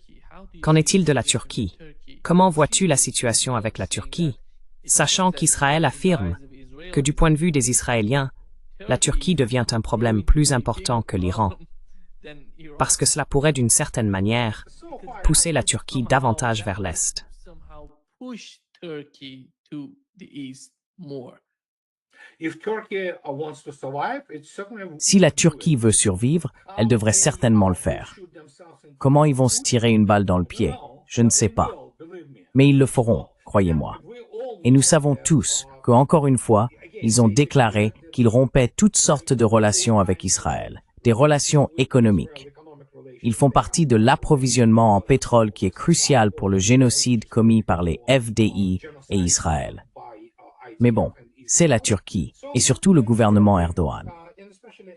Qu'en est-il de la Turquie? Comment vois-tu la situation avec la Turquie, sachant qu'Israël affirme que du point de vue des Israéliens, la Turquie devient un problème plus important que l'Iran, parce que cela pourrait d'une certaine manière pousser la Turquie davantage vers l'Est. Si la Turquie veut survivre, elle devrait certainement le faire. Comment ils vont se tirer une balle dans le pied? Je ne sais pas. Mais ils le feront, croyez-moi. Et nous savons tous que, encore une fois, ils ont déclaré qu'ils rompaient toutes sortes de relations avec Israël, des relations économiques. Ils font partie de l'approvisionnement en pétrole qui est crucial pour le génocide commis par les FDI et Israël. Mais bon, c'est la Turquie, et surtout le gouvernement Erdogan.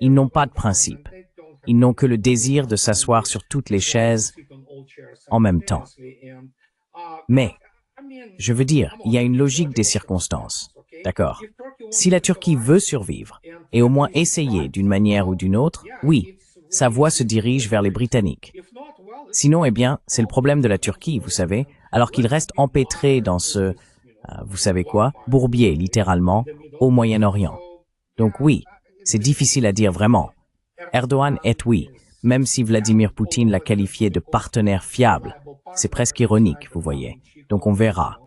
Ils n'ont pas de principe. Ils n'ont que le désir de s'asseoir sur toutes les chaises en même temps. Mais, je veux dire, il y a une logique des circonstances. D'accord? Si la Turquie veut survivre, et au moins essayer d'une manière ou d'une autre, oui, sa voie se dirige vers les Britanniques. Sinon, eh bien, c'est le problème de la Turquie, vous savez, alors qu'il reste empêtré dans ce, vous savez quoi, bourbier, littéralement, au Moyen-Orient. Donc oui, c'est difficile à dire vraiment. Erdogan est oui, même si Vladimir Poutine l'a qualifié de partenaire fiable. C'est presque ironique, vous voyez. Donc on verra.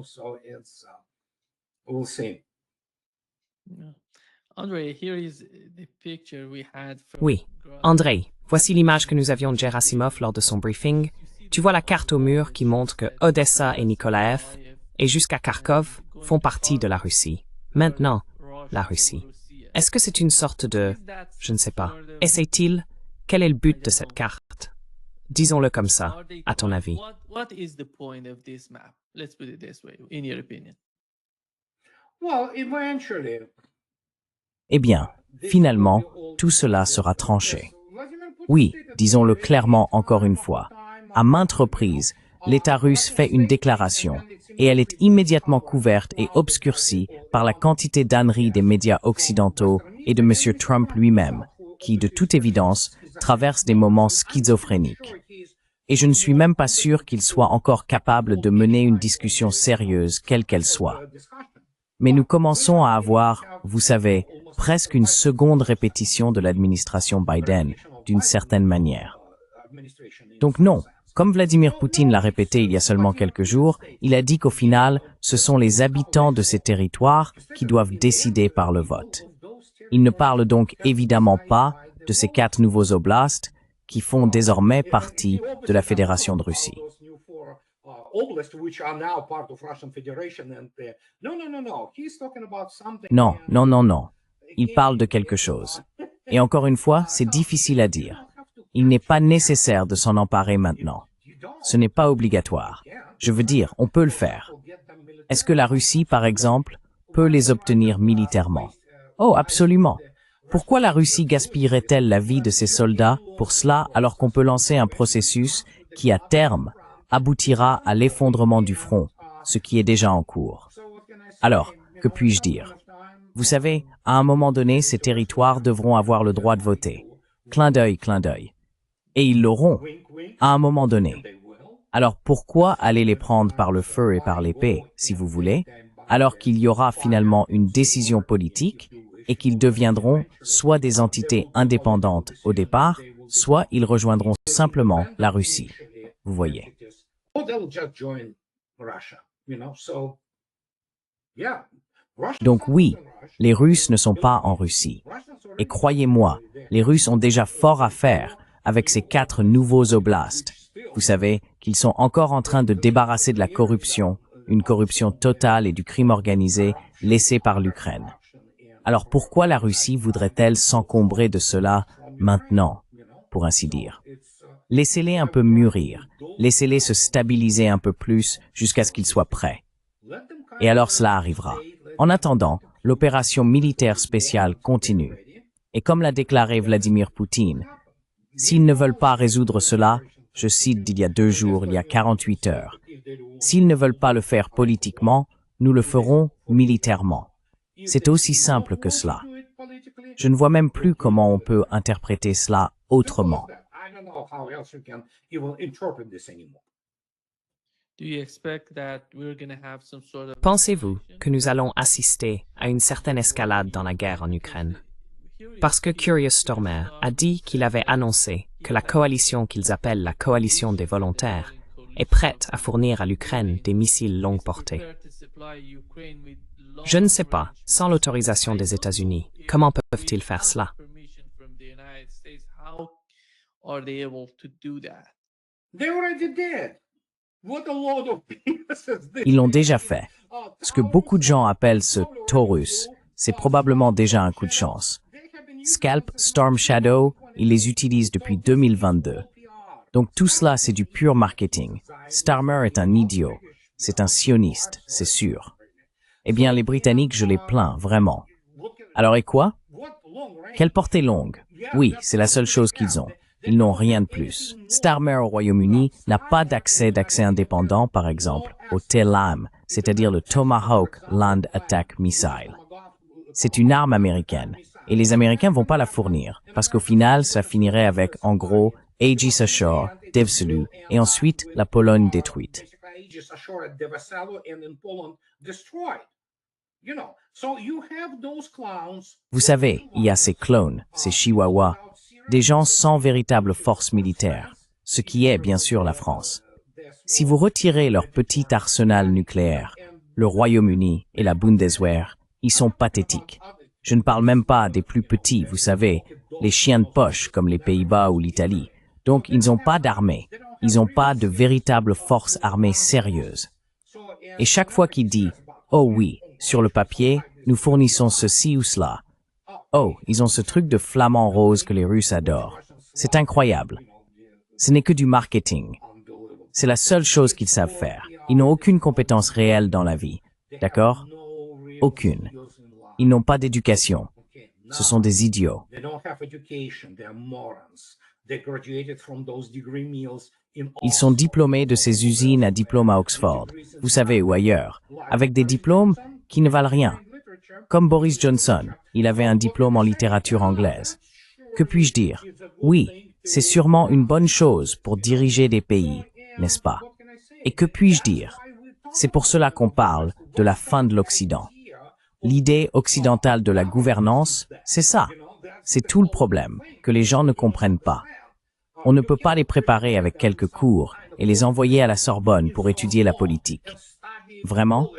Oui, André, voici l'image que nous avions de Gerasimov lors de son briefing. Tu vois la carte au mur qui montre que Odessa et Nikolaev, et jusqu'à Kharkov, font partie de la Russie. Maintenant, la Russie. Est-ce que c'est une sorte de... je ne sais pas. Essaie-t-il? Quel est le but de cette carte? Disons-le comme ça, à ton avis. What is the point of this map? Let's put it this way, in your opinion. Eh bien, finalement, tout cela sera tranché. Oui, disons-le clairement encore une fois. À maintes reprises, l'État russe fait une déclaration, et elle est immédiatement couverte et obscurcie par la quantité d'âneries des médias occidentaux et de M. Trump lui-même, qui, de toute évidence, traverse des moments schizophréniques. Et je ne suis même pas sûr qu'il soit encore capable de mener une discussion sérieuse, quelle qu'elle soit. Mais nous commençons à avoir, vous savez, presque une seconde répétition de l'administration Biden, d'une certaine manière. Donc non, comme Vladimir Poutine l'a répété il y a seulement quelques jours, il a dit qu'au final, ce sont les habitants de ces territoires qui doivent décider par le vote. Il ne parle donc évidemment pas de ces 4 nouveaux oblasts qui font désormais partie de la Fédération de Russie. Non, non, non, non. Il parle de quelque chose. Et encore une fois, c'est difficile à dire. Il n'est pas nécessaire de s'en emparer maintenant. Ce n'est pas obligatoire. Je veux dire, on peut le faire. Est-ce que la Russie, par exemple, peut les obtenir militairement? Oh, absolument. Pourquoi la Russie gaspillerait-elle la vie de ses soldats pour cela alors qu'on peut lancer un processus qui, à terme, aboutira à l'effondrement du front, ce qui est déjà en cours? Alors, que puis-je dire? Vous savez, à un moment donné, ces territoires devront avoir le droit de voter. Clin d'œil, clin d'œil. Et ils l'auront, à un moment donné. Alors pourquoi aller les prendre par le feu et par l'épée, si vous voulez, alors qu'il y aura finalement une décision politique et qu'ils deviendront soit des entités indépendantes au départ, soit ils rejoindront simplement la Russie. Vous voyez. Donc oui, les Russes ne sont pas en Russie. Et croyez-moi, les Russes ont déjà fort à faire avec ces 4 nouveaux oblasts. Vous savez qu'ils sont encore en train de débarrasser de la corruption, une corruption totale et du crime organisé laissé par l'Ukraine. Alors pourquoi la Russie voudrait-elle s'encombrer de cela maintenant, pour ainsi dire? Laissez-les un peu mûrir, laissez-les se stabiliser un peu plus jusqu'à ce qu'ils soient prêts. Et alors cela arrivera. En attendant, l'opération militaire spéciale continue. Et comme l'a déclaré Vladimir Poutine, s'ils ne veulent pas résoudre cela, je cite d'il y a 2 jours, il y a 48 heures, s'ils ne veulent pas le faire politiquement, nous le ferons militairement. C'est aussi simple que cela. Je ne vois même plus comment on peut interpréter cela autrement. Pensez-vous que nous allons assister à une certaine escalade dans la guerre en Ukraine? Parce que Curious Stormer a dit qu'il avait annoncé que la coalition qu'ils appellent la coalition des volontaires est prête à fournir à l'Ukraine des missiles longue portée. Je ne sais pas, sans l'autorisation des États-Unis, comment peuvent-ils faire cela? Ils l'ont déjà fait. Ce que beaucoup de gens appellent ce Taurus, c'est probablement déjà un coup de chance. Scalp, Storm Shadow, ils les utilisent depuis 2022. Donc tout cela, c'est du pur marketing. Starmer est un idiot. C'est un sioniste, c'est sûr. Eh bien, les Britanniques, je les plains, vraiment. Alors et quoi? Quelle portée longue? Oui, c'est la seule chose qu'ils ont. Ils n'ont rien de plus. Starmer au Royaume-Uni n'a pas d'accès indépendant, par exemple, au TLAM, c'est-à-dire le Tomahawk Land Attack Missile. C'est une arme américaine, et les Américains vont pas la fournir, parce qu'au final, ça finirait avec, en gros, Aegis Ashore, Devselu, et ensuite la Pologne détruite. Vous savez, il y a ces clones, ces chihuahuas, des gens sans véritable force militaire, ce qui est bien sûr la France. Si vous retirez leur petit arsenal nucléaire, le Royaume-Uni et la Bundeswehr, ils sont pathétiques. Je ne parle même pas des plus petits, vous savez, les chiens de poche comme les Pays-Bas ou l'Italie. Donc ils n'ont pas d'armée, ils n'ont pas de véritable force armée sérieuse. Et chaque fois qu'il dit « Oh oui, sur le papier, nous fournissons ceci ou cela », oh, ils ont ce truc de flamant rose que les Russes adorent. C'est incroyable. Ce n'est que du marketing. C'est la seule chose qu'ils savent faire. Ils n'ont aucune compétence réelle dans la vie. D'accord? Aucune. Ils n'ont pas d'éducation. Ce sont des idiots. Ils sont diplômés de ces usines à diplôme à Oxford, vous savez, ou ailleurs, avec des diplômes qui ne valent rien. Comme Boris Johnson, il avait un diplôme en littérature anglaise. Que puis-je dire? Oui, c'est sûrement une bonne chose pour diriger des pays, n'est-ce pas? Et que puis-je dire? C'est pour cela qu'on parle de la fin de l'Occident. L'idée occidentale de la gouvernance, c'est ça. C'est tout le problème, que les gens ne comprennent pas. On ne peut pas les préparer avec quelques cours et les envoyer à la Sorbonne pour étudier la politique. Vraiment?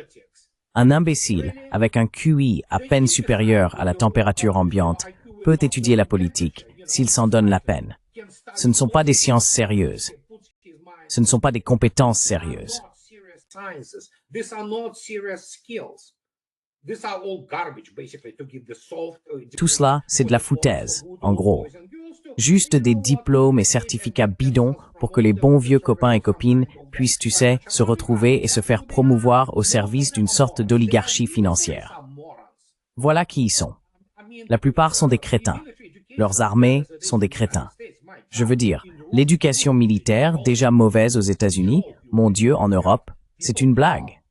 Un imbécile avec un QI à peine supérieur à la température ambiante peut étudier la politique s'il s'en donne la peine. Ce ne sont pas des sciences sérieuses. Ce ne sont pas des compétences sérieuses. Tout cela, c'est de la foutaise, en gros. Juste des diplômes et certificats bidons pour que les bons vieux copains et copines puissent, tu sais, se retrouver et se faire promouvoir au service d'une sorte d'oligarchie financière. Voilà qui ils sont. La plupart sont des crétins. Leurs armées sont des crétins. Je veux dire, l'éducation militaire, déjà mauvaise aux États-Unis, mon Dieu, en Europe, c'est une blague.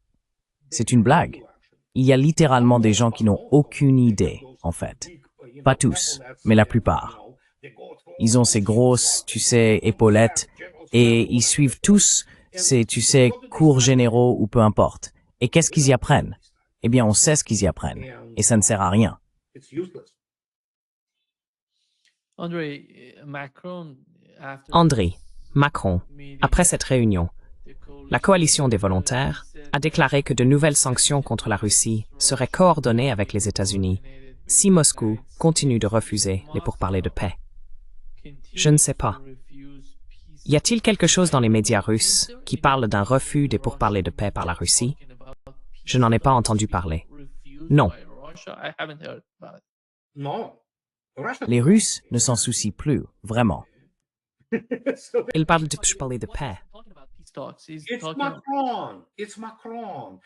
C'est une blague. Il y a littéralement des gens qui n'ont aucune idée, en fait. Pas tous, mais la plupart. Ils ont ces grosses, tu sais, épaulettes, et ils suivent tous ces, tu sais, cours généraux ou peu importe. Et qu'est-ce qu'ils y apprennent? Eh bien, on sait ce qu'ils y apprennent, et ça ne sert à rien. André, Macron, André, Macron, après cette réunion, la coalition des volontaires a déclaré que de nouvelles sanctions contre la Russie seraient coordonnées avec les États-Unis si Moscou continue de refuser les pourparlers de paix. Je ne sais pas. Y a-t-il quelque chose dans les médias russes qui parle d'un refus des pourparlers de paix par la Russie? Je n'en ai pas entendu parler. Non. Les Russes ne s'en soucient plus, vraiment. Ils parlent de pourparlers de paix.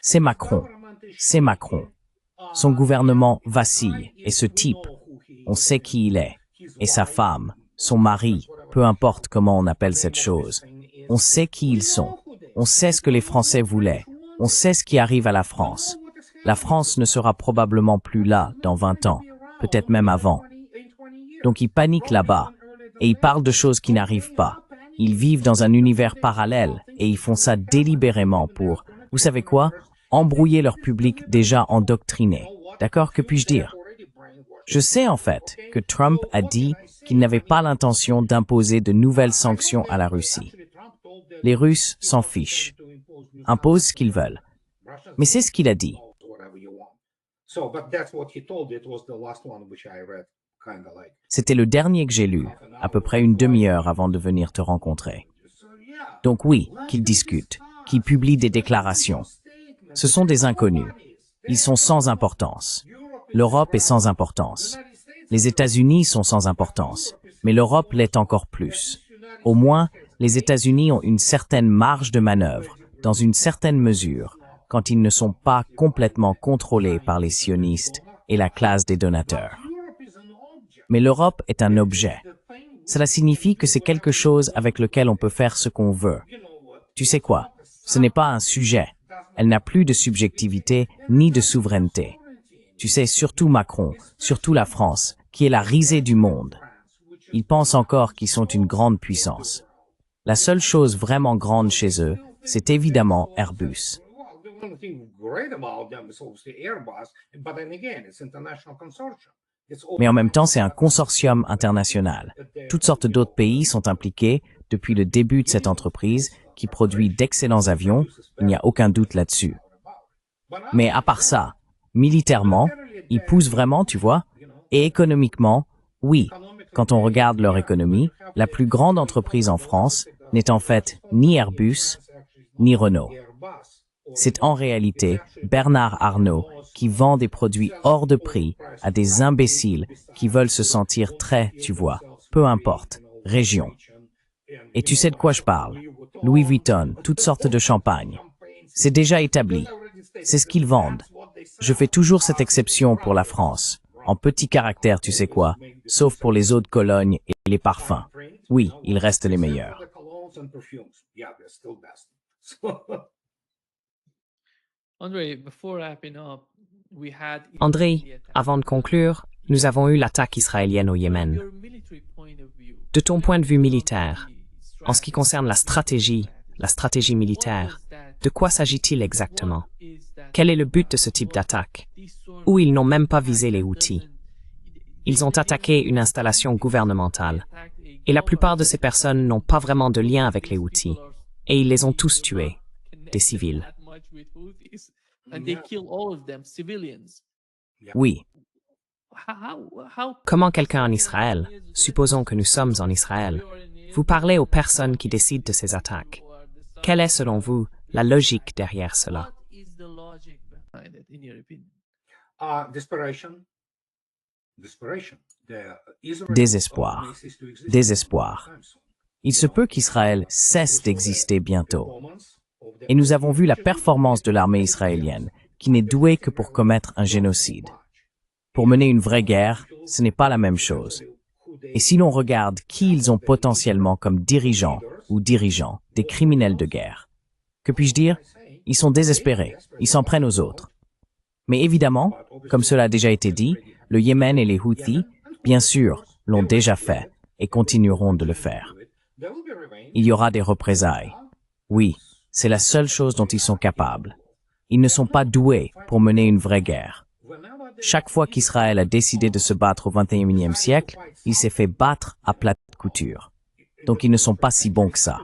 C'est Macron. C'est Macron. Son gouvernement vacille, et ce type, on sait qui il est, et sa femme, son mari, peu importe comment on appelle cette chose. On sait qui ils sont. On sait ce que les Français voulaient. On sait ce qui arrive à la France. La France ne sera probablement plus là dans 20 ans, peut-être même avant. Donc ils paniquent là-bas, et ils parlent de choses qui n'arrivent pas. Ils vivent dans un univers parallèle, et ils font ça délibérément pour, vous savez quoi, embrouiller leur public déjà endoctriné. D'accord, que puis-je dire? Je sais en fait que Trump a dit qu'il n'avait pas l'intention d'imposer de nouvelles sanctions à la Russie. Les Russes s'en fichent, imposent ce qu'ils veulent. Mais c'est ce qu'il a dit. C'était le dernier que j'ai lu, à peu près une demi-heure avant de venir te rencontrer. Donc oui, qu'ils discutent, qu'ils publient des déclarations. Ce sont des inconnus. Ils sont sans importance. L'Europe est sans importance. Les États-Unis sont sans importance, mais l'Europe l'est encore plus. Au moins, les États-Unis ont une certaine marge de manœuvre, dans une certaine mesure, quand ils ne sont pas complètement contrôlés par les sionistes et la classe des donateurs. Mais l'Europe est un objet. Cela signifie que c'est quelque chose avec lequel on peut faire ce qu'on veut. Tu sais quoi? Ce n'est pas un sujet. Elle n'a plus de subjectivité ni de souveraineté. Tu sais, surtout Macron, surtout la France, qui est la risée du monde. Ils pensent encore qu'ils sont une grande puissance. La seule chose vraiment grande chez eux, c'est évidemment Airbus. Mais en même temps, c'est un consortium international. Toutes sortes d'autres pays sont impliqués depuis le début de cette entreprise qui produit d'excellents avions, il n'y a aucun doute là-dessus. Mais à part ça, militairement, ils poussent vraiment, tu vois, et économiquement, oui, quand on regarde leur économie, la plus grande entreprise en France n'est en fait ni Airbus, ni Renault. C'est en réalité Bernard Arnault qui vend des produits hors de prix à des imbéciles qui veulent se sentir très, tu vois, peu importe, région. Et tu sais de quoi je parle? Louis Vuitton, toutes sortes de champagne. C'est déjà établi. C'est ce qu'ils vendent. Je fais toujours cette exception pour la France. En petit caractère, tu sais quoi, sauf pour les eaux de Cologne et les parfums. Oui, ils restent les meilleurs. André, avant de conclure, nous avons eu l'attaque israélienne au Yémen. De ton point de vue militaire, en ce qui concerne la stratégie militaire, de quoi s'agit-il exactement? Quel est le but de ce type d'attaque? Où ils n'ont même pas visé les Houthis. Ils ont attaqué une installation gouvernementale, et la plupart de ces personnes n'ont pas vraiment de lien avec les Houthis, et ils les ont tous tués, des civils. Oui. Comment quelqu'un en Israël, supposons que nous sommes en Israël, vous parlez aux personnes qui décident de ces attaques? Quelle est, selon vous, la logique derrière cela? Désespoir. Désespoir. Il se peut qu'Israël cesse d'exister bientôt. Et nous avons vu la performance de l'armée israélienne, qui n'est douée que pour commettre un génocide. Pour mener une vraie guerre, ce n'est pas la même chose. Et si l'on regarde qui ils ont potentiellement comme dirigeants ou dirigeants, des criminels de guerre, que puis-je dire? Ils sont désespérés, ils s'en prennent aux autres. Mais évidemment, comme cela a déjà été dit, le Yémen et les Houthis, bien sûr, l'ont déjà fait, et continueront de le faire. Il y aura des représailles. Oui, c'est la seule chose dont ils sont capables. Ils ne sont pas doués pour mener une vraie guerre. Chaque fois qu'Israël a décidé de se battre au XXIe siècle, il s'est fait battre à plate couture. Donc ils ne sont pas si bons que ça.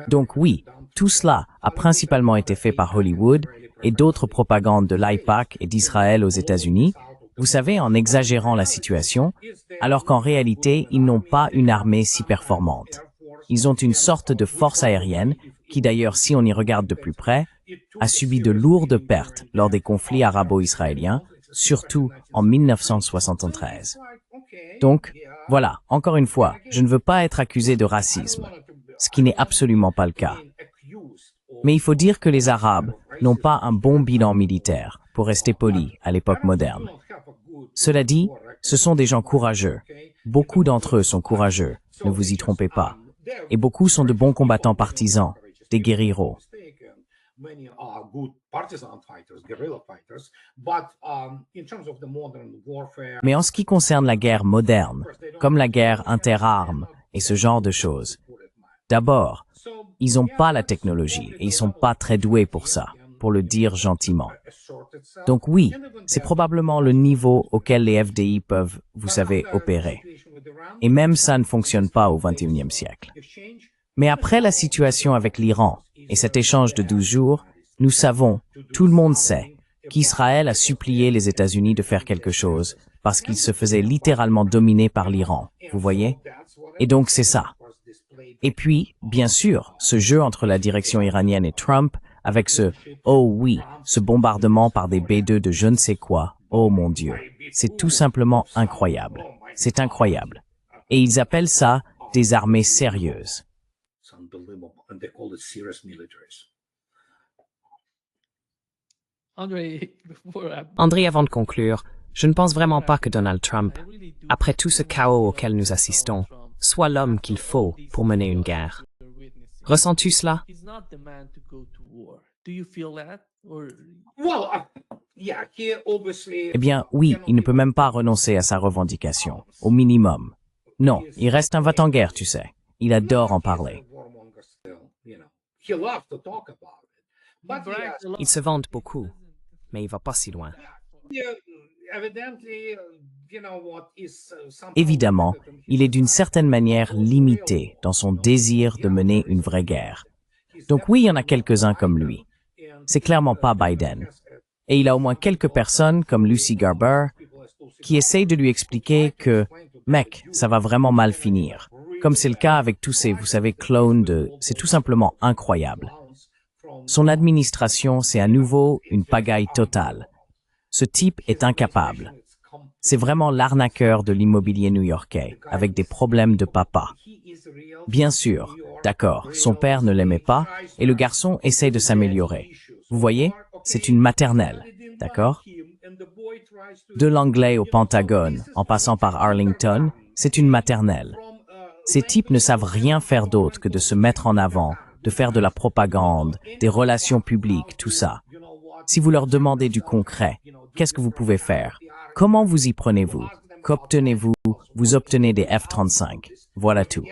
Donc oui, tout cela a principalement été fait par Hollywood et d'autres propagandes de l'AIPAC et d'Israël aux États-Unis, vous savez, en exagérant la situation, alors qu'en réalité, ils n'ont pas une armée si performante. Ils ont une sorte de force aérienne qui d'ailleurs, si on y regarde de plus près, a subi de lourdes pertes lors des conflits arabo-israéliens, surtout en 1973. Donc, voilà, encore une fois, je ne veux pas être accusé de racisme, ce qui n'est absolument pas le cas. Mais il faut dire que les Arabes n'ont pas un bon bilan militaire, pour rester poli, à l'époque moderne. Cela dit, ce sont des gens courageux. Beaucoup d'entre eux sont courageux, ne vous y trompez pas. Et beaucoup sont de bons combattants partisans, des guerrieros. Mais en ce qui concerne la guerre moderne, comme la guerre interarmes et ce genre de choses, d'abord, ils n'ont pas la technologie et ils sont pas très doués pour ça, pour le dire gentiment. Donc oui, c'est probablement le niveau auquel les FDI peuvent, vous savez, opérer. Et même ça ne fonctionne pas au XXIe siècle. Mais après la situation avec l'Iran et cet échange de 12 jours, nous savons, tout le monde sait, qu'Israël a supplié les États-Unis de faire quelque chose parce qu'il se faisait littéralement dominer par l'Iran, vous voyez? Et donc c'est ça. Et puis, bien sûr, ce jeu entre la direction iranienne et Trump, avec ce « oh oui », ce bombardement par des B-2 de je ne sais quoi, oh mon Dieu, c'est tout simplement incroyable. C'est incroyable. Et ils appellent ça des armées sérieuses. André, avant de conclure, je ne pense vraiment pas que Donald Trump, après tout ce chaos auquel nous assistons, soit l'homme qu'il faut pour mener une guerre. Ressens-tu cela? Eh bien, oui, il ne peut même pas renoncer à sa revendication, au minimum. Non, il reste un va-t-en-guerre, tu sais. Il adore en parler. Il se vante beaucoup, mais il va pas si loin. Évidemment, il est d'une certaine manière limité dans son désir de mener une vraie guerre. Donc oui, il y en a quelques-uns comme lui. C'est clairement pas Biden. Et il a au moins quelques personnes comme Lucy Garber qui essayent de lui expliquer que « mec, ça va vraiment mal finir ». Comme c'est le cas avec tous ces, vous savez, clones de... C'est tout simplement incroyable. Son administration, c'est à nouveau une pagaille totale. Ce type est incapable. C'est vraiment l'arnaqueur de l'immobilier new-yorkais, avec des problèmes de papa. Bien sûr, d'accord, son père ne l'aimait pas, et le garçon essaye de s'améliorer. Vous voyez, c'est une maternelle, d'accord? De l'anglais au Pentagone, en passant par Arlington, c'est une maternelle. Ces types ne savent rien faire d'autre que de se mettre en avant, de faire de la propagande, des relations publiques, tout ça. Si vous leur demandez du concret, qu'est-ce que vous pouvez faire? Comment vous y prenez-vous? Qu'obtenez-vous? Vous obtenez des F-35. Voilà tout.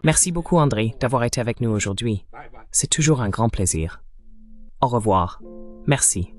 Merci beaucoup, André, d'avoir été avec nous aujourd'hui. C'est toujours un grand plaisir. Au revoir. Merci.